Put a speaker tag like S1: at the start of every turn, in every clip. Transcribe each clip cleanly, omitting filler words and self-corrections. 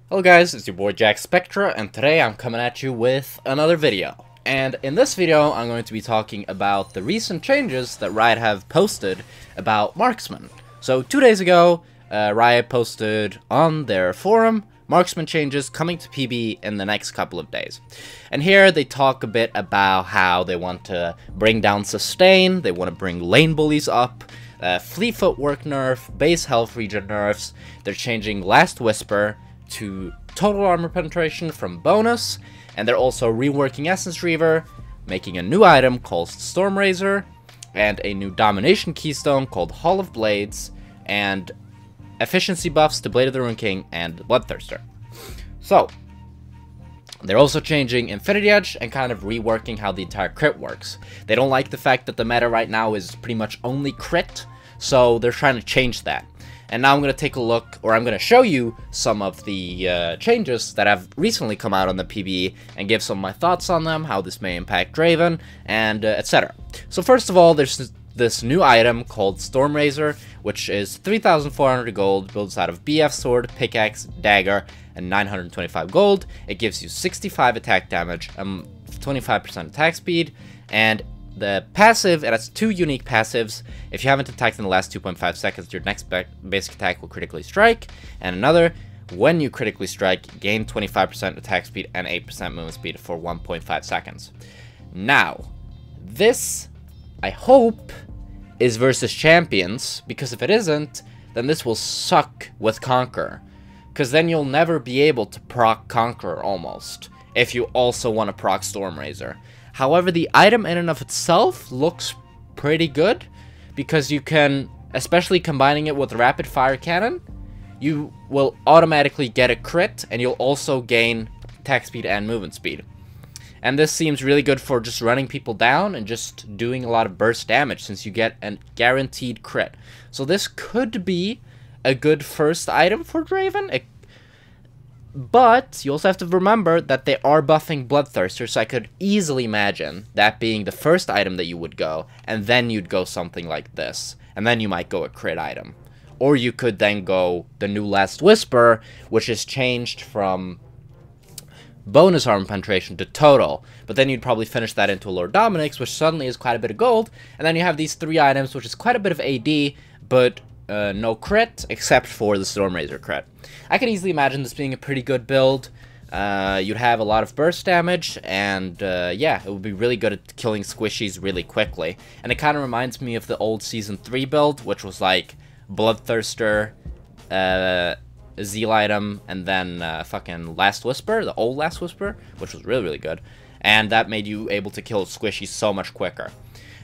S1: Hello guys, it's your boy Jack Spectra, and today I'm coming at you with another video. And in this video, I'm going to be talking about the recent changes that Riot have posted about Marksman. So 2 days ago, Riot posted on their forum, Marksman changes coming to PB in the next couple of days. And here they talk a bit about how they want to bring down sustain, they want to bring lane bullies up, fleet footwork nerf, base health regen nerfs, they're changing Last Whisper to total armor penetration from bonus, and they're also reworking Essence Reaver, making a new item called Storm Razor, and a new domination keystone called Hall of Blades, and efficiency buffs to Blade of the Rune King and Bloodthirster. So, they're also changing Infinity Edge and kind of reworking how the entire crit works. They don't like the fact that the meta right now is pretty much only crit, so they're trying to change that. And now I'm going to take a look, or I'm going to show you some of the changes that have recently come out on the PBE and give some of my thoughts on them, how this may impact Draven, and etc. So first of all, there's this new item called Storm Razor, which is 3,400 gold, builds out of BF Sword, Pickaxe, Dagger, and 925 gold. It gives you 65 attack damage, 25% attack speed, and the passive, it has two unique passives. If you haven't attacked in the last 2.5 seconds, your next basic attack will critically strike. And another, when you critically strike, gain 25% attack speed and 8% movement speed for 1.5 seconds. Now, this, I hope, is versus champions, because if it isn't, then this will suck with Conqueror. Because then you'll never be able to proc Conqueror, almost, if you also want to proc Storm Razor. However, the item in and of itself looks pretty good, because you can, especially combining it with Rapid Fire Cannon, you will automatically get a crit, and you'll also gain attack speed and movement speed. And this seems really good for just running people down and just doing a lot of burst damage, since you get a guaranteed crit. So this could be a good first item for Draven. But you also have to remember that they are buffing Bloodthirster, so I could easily imagine that being the first item that you would go, and then you'd go something like this, and then you might go a crit item. Or you could then go the new Last Whisper, which is changed from bonus armor penetration to total, but then you'd probably finish that into a Lord Dominic's, which suddenly is quite a bit of gold, and then you have these three items, which is quite a bit of AD, but no crit, except for the Storm Razor crit. I can easily imagine this being a pretty good build. You'd have a lot of burst damage, and yeah, it would be really good at killing squishies really quickly. And it kind of reminds me of the old Season 3 build, which was like Bloodthirster, Zeal item, and then fucking Last Whisper, the old Last Whisper, which was really, really good. And that made you able to kill squishies so much quicker.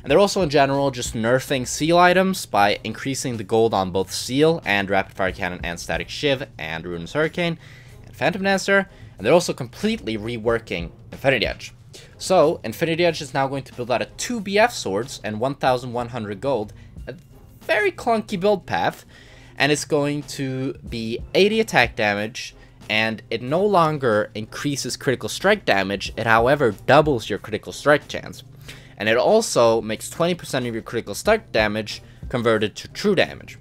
S1: And they're also, in general, just nerfing Seal items by increasing the gold on both Seal and Rapid Fire Cannon and Static Shiv and Ruinous Hurricane and Phantom Dancer. And they're also completely reworking Infinity Edge. So, Infinity Edge is now going to build out of 2 BF Swords and 1,100 gold. A very clunky build path. And it's going to be 80 attack damage. And it no longer increases critical strike damage. It, however, doubles your critical strike chance. And it also makes 20% of your critical strike damage converted to true damage.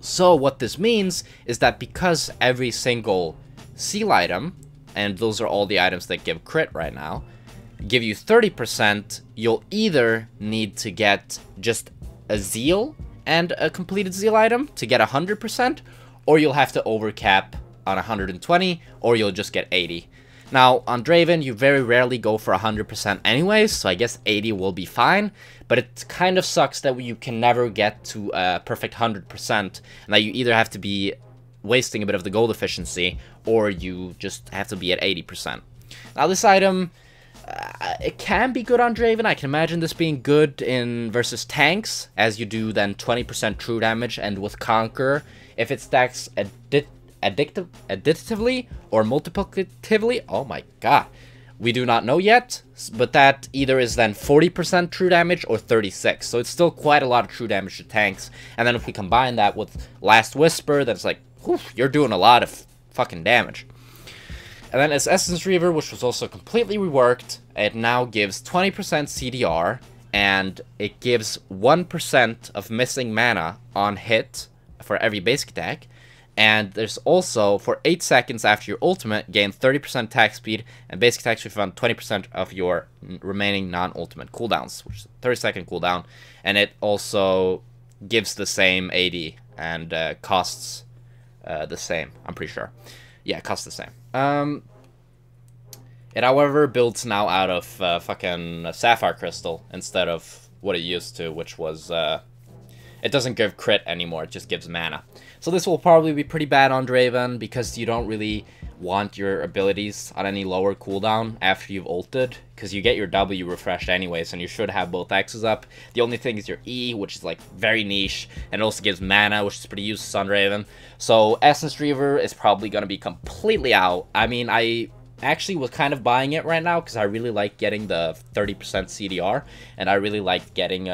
S1: So what this means is that because every single Seal item, and those are all the items that give crit right now, give you 30%, you'll either need to get just a Zeal and a completed Zeal item to get 100%, or you'll have to overcap on 120, or you'll just get 80. Now, on Draven, you very rarely go for 100% anyways, so I guess 80 will be fine, but it kind of sucks that you can never get to a perfect 100%, and that you either have to be wasting a bit of the gold efficiency, or you just have to be at 80%. Now, this item, it can be good on Draven. I can imagine this being good in versus tanks, as you do then 20% true damage, and with Conqueror, if it stacks additively or multiplicatively, oh my god, we do not know yet, but that either is then 40% true damage or 36, so it's still quite a lot of true damage to tanks. And then if we combine that with Last Whisper, that's like, whew, you're doing a lot of fucking damage. And then as Essence Reaver, which was also completely reworked, it now gives 20% CDR, and it gives 1% of missing mana on hit for every basic attack, And there's also, for 8 seconds after your ultimate, gain 30% attack speed and basic attack speed from 20% of your remaining non-ultimate cooldowns, which is a 30-second cooldown. And it also gives the same AD and costs the same, I'm pretty sure. Yeah, it costs the same. It, however, builds now out of fucking Sapphire Crystal instead of what it used to, which was... it doesn't give crit anymore, it just gives mana. So this will probably be pretty bad on Draven, because you don't really want your abilities on any lower cooldown after you've ulted, because you get your W refreshed anyways, and you should have both X's up. The only thing is your E, which is like very niche, and it also gives mana, which is pretty useless on Draven. So Essence Reaver is probably going to be completely out. I mean, I actually was kind of buying it right now, because I really like getting the 30% CDR, and I really like getting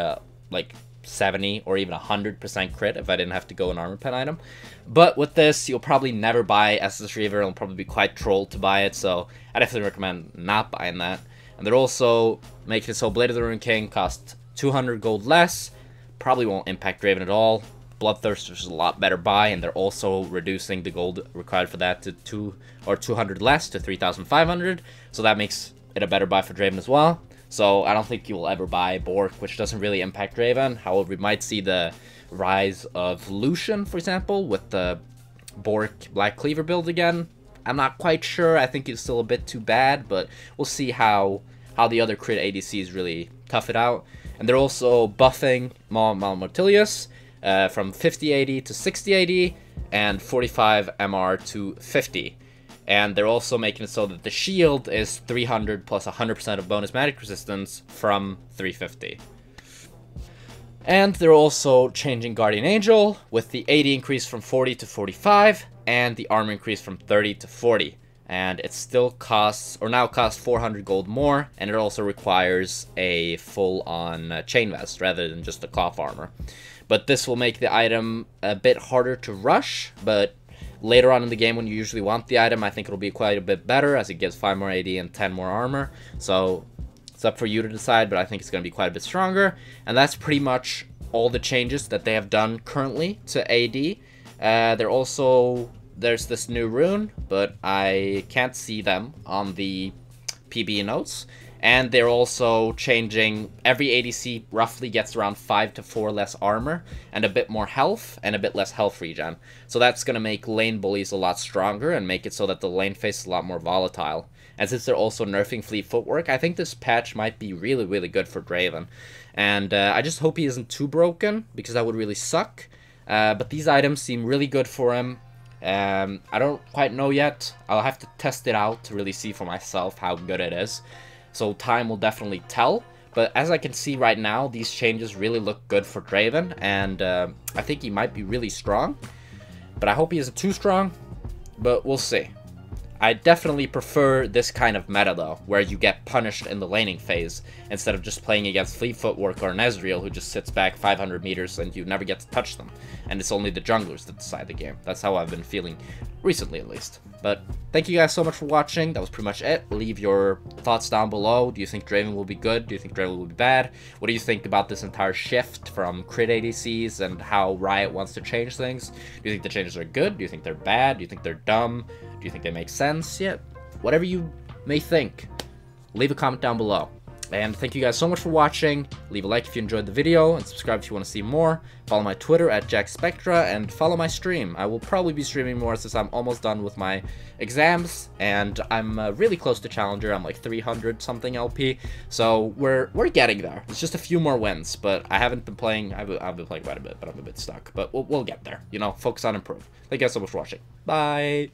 S1: like 70 or even 100% crit if I didn't have to go an armor pen item. But with this, you'll probably never buy Essence Reaver. It'll probably be quite trolled to buy it, so I definitely recommend not buying that. And they're also making it so Blade of the Ruined King costs 200 gold less. Probably won't impact Draven at all. Bloodthirster is a lot better buy, and they're also reducing the gold required for that to 200 less to 3,500. So that makes it a better buy for Draven as well. So I don't think you will ever buy Bork, which doesn't really impact Draven. However, we might see the rise of Lucian, for example, with the Bork Black Cleaver build again. I'm not quite sure. I think it's still a bit too bad, but we'll see how the other crit ADCs really tough it out. And they're also buffing Malmortilius from 50 AD to 60 AD and 45 MR to 50. And they're also making it so that the shield is 300 plus 100% of bonus magic resistance from 350. And they're also changing Guardian Angel with the AD increase from 40 to 45 and the armor increase from 30 to 40. And it still costs, or now costs 400 gold more, and it also requires a full-on chain vest rather than just the cloth armor. But this will make the item a bit harder to rush, but later on in the game when you usually want the item, I think it'll be quite a bit better, as it gives 5 more AD and 10 more armor. So it's up for you to decide, but I think it's going to be quite a bit stronger. And that's pretty much all the changes that they have done currently to AD. There's this new rune, but I can't see them on the PB notes. And they're also changing, every ADC roughly gets around 5 to 4 less armor, and a bit more health, and a bit less health regen. So that's going to make lane bullies a lot stronger, and make it so that the lane phase is a lot more volatile. And since they're also nerfing fleet footwork, I think this patch might be really, really good for Draven. And I just hope he isn't too broken, because that would really suck. But these items seem really good for him. I don't quite know yet. I'll have to test it out to really see for myself how good it is. So time will definitely tell, but as I can see right now, these changes really look good for Draven, and I think he might be really strong, but I hope he isn't too strong, but we'll see. I definitely prefer this kind of meta though, where you get punished in the laning phase, instead of just playing against Fleet Footwork or an Ezreal who just sits back 500 meters and you never get to touch them, and it's only the junglers that decide the game. That's how I've been feeling, recently at least. But thank you guys so much for watching. That was pretty much it. Leave your thoughts down below. Do you think Draven will be good? Do you think Draven will be bad? What do you think about this entire shift from crit ADCs and how Riot wants to change things? Do you think the changes are good? Do you think they're bad? Do you think they're dumb? Do you think they make sense? Yeah, whatever you may think, leave a comment down below. And thank you guys so much for watching. Leave a like if you enjoyed the video, and subscribe if you want to see more. Follow my Twitter at JackSpectra, and follow my stream. I will probably be streaming more since I'm almost done with my exams, and I'm really close to Challenger. I'm like 300 something LP, so we're getting there. It's just a few more wins, but I haven't been playing. I've been playing quite a bit, but I'm a bit stuck. But we'll get there. You know, focus on improve. Thank you guys so much for watching. Bye.